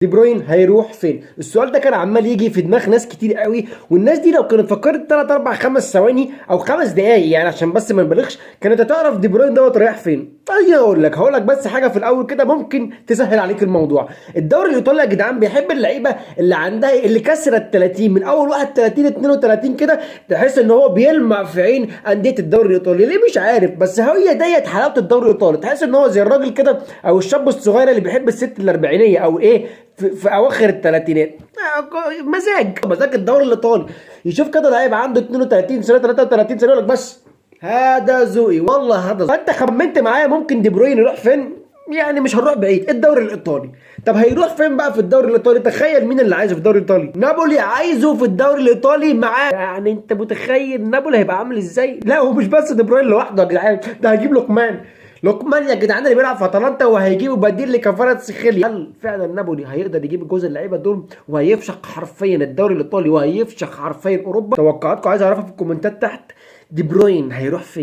دي بروين هيروح فين؟ السؤال ده كان عمال يجي في دماغ ناس كتير قوي، والناس دي لو كانت فكرت 3 4 5 ثواني او 5 دقايق يعني عشان بس ما نبالغش كانت هتعرف دي بروين دوت رايح فين. طيب هقول لك بس حاجه في الاول كده ممكن تسهل عليك الموضوع. الدوري الايطالي يا جدعان بيحب اللعيبه اللي عندها اللي كسرت 30 من اول 31 32 كده، تحس ان هو بيلمع في عين انديه الدوري الايطالي. ليه مش عارف، بس هي ديت حلاوه الدوري الايطالي. تحس ان هو زي الراجل كده او الشاب الصغير اللي بيحب الست الاربعينيه او ايه في اواخر الثلاثينات. مزاج الدوري الايطالي. يشوف كده لعيب عنده 32 سنه 33 سنه يقول لك بس هذا ذوقي، والله هذا. فانت خمنت معايا ممكن دي بروين يروح فين؟ يعني مش هنروح بعيد، الدوري الايطالي. طب هيروح فين بقى في الدوري الايطالي؟ تخيل مين اللي عايزه في الدوري الايطالي؟ نابولي عايزه في الدوري الايطالي معاه. يعني انت متخيل نابولي هيبقى عامل ازاي؟ لا ومش بس دي بروين لوحده يا جدعان، ده هيجيب لوكمان يا جدعان اللي بيلعب في اتلانتا، وهيجيبوا بديل لكفاراتسخيليا. هل فعلا نابولي هيقدر يجيب جوز اللعيبه دول وهيفشخ حرفيا الدوري الايطالي وهيفشخ حرفيا اوروبا؟ توقعاتكم عايز اعرفها في الكومنتات تحت. دي بروين هيروح فين؟